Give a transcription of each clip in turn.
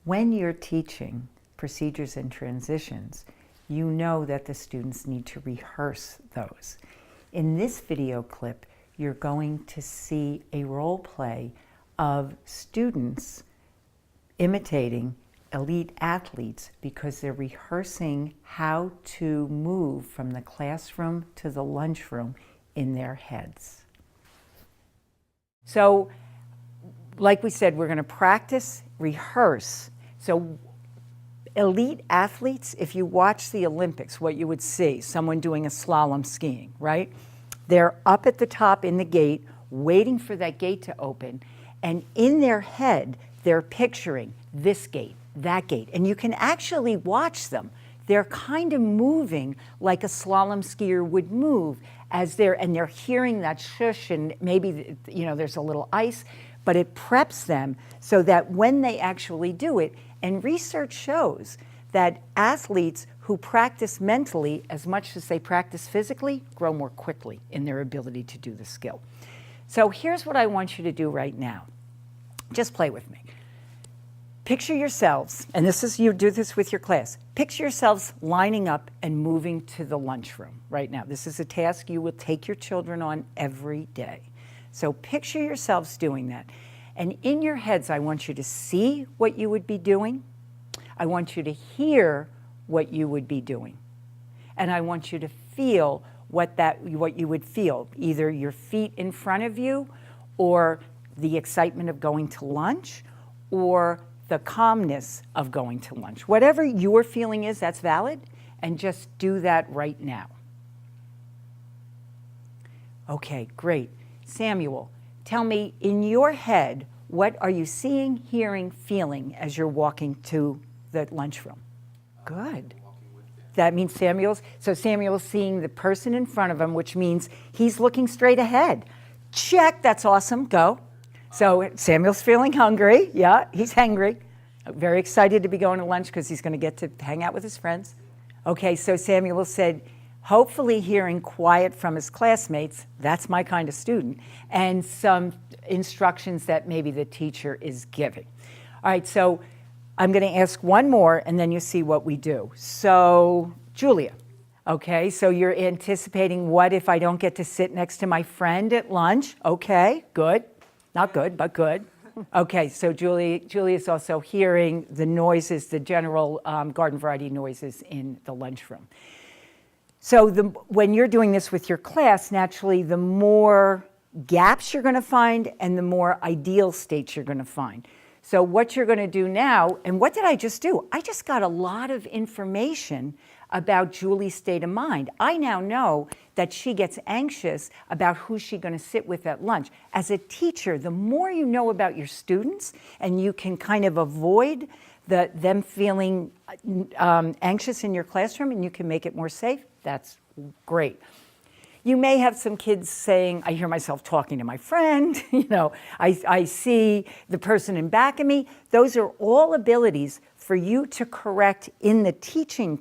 When you're teaching procedures and transitions, you know that the students need to rehearse those. In this video clip, you're going to see a role play of students imitating elite athletes because they're rehearsing how to move from the classroom to the lunchroom in their heads. So, like we said, we're going to practice, rehearse. So elite athletes, if you watch the Olympics, what you would see, someone doing a slalom skiing, right? They're up at the top in the gate, waiting for that gate to open, and in their head, they're picturing this gate, that gate, and you can actually watch them. They're kind of moving like a slalom skier would move as they're hearing that shush, and maybe, there's a little ice, but it preps them so that when they actually do it, and research shows that athletes who practice mentally as much as they practice physically grow more quickly in their ability to do the skill. So here's what I want you to do right now. Just play with me. Picture yourselves, and you do this with your class, picture yourselves lining up and moving to the lunchroom right now. This is a task you will take your children on every day. So picture yourselves doing that. And in your heads, I want you to see what you would be doing. I want you to hear what you would be doing. And I want you to feel what you would feel, either your feet in front of you, or the excitement of going to lunch, or the calmness of going to lunch. Whatever your feeling is, that's valid, and just do that right now. Okay, great. Samuel, tell me, in your head, what are you seeing, hearing, feeling as you're walking to the lunchroom? Good. That means Samuel's seeing the person in front of him, which means he's looking straight ahead. Check, that's awesome, go. So Samuel's feeling hungry, yeah, he's hungry. Very excited to be going to lunch because he's going to get to hang out with his friends. Okay, so Samuel said, hopefully hearing quiet from his classmates, that's my kind of student, and some instructions that maybe the teacher is giving. All right, so I'm going to ask one more, and then you see what we do. So, Julia, okay, so you're anticipating, what if I don't get to sit next to my friend at lunch? Okay, good. Not good, but good. Okay, so Julia's also hearing the noises, the general garden variety noises in the lunchroom. So when you're doing this with your class, naturally, the more gaps you're going to find and the more ideal states you're going to find. So what you're going to do now, and what did I just do? I just got a lot of information about Julie's state of mind. I now know that she gets anxious about who's she going to sit with at lunch. As a teacher, the more you know about your students, and you can kind of avoid them feeling anxious in your classroom, and you can make it more safe, that's great. You may have some kids saying, I hear myself talking to my friend, I see the person in back of me. Those are all abilities for you to correct in the teaching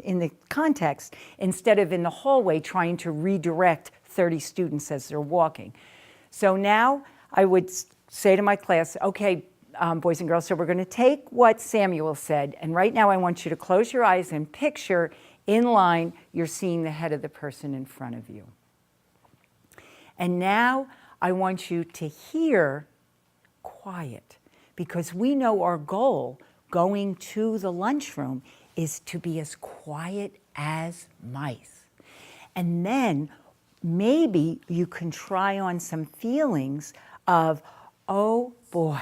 in the context, instead of in the hallway trying to redirect 30 students as they're walking. So now I would say to my class, okay, boys and girls, so we're going to take what Samuel said, and right now I want you to close your eyes and picture in line, you're seeing the head of the person in front of you. And now I want you to hear quiet, because we know our goal going to the lunchroom is to be as quiet as mice. And then maybe you can try on some feelings of, oh boy,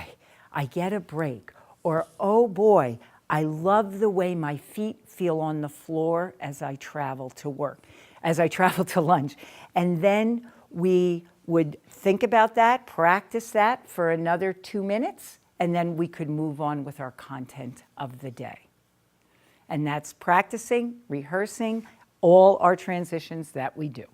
I get a break, or oh boy, I love the way my feet feel on the floor as I travel to work, as I travel to lunch. And then we would think about that, practice that for another 2 minutes, and then we could move on with our content of the day. And that's practicing, rehearsing all our transitions that we do.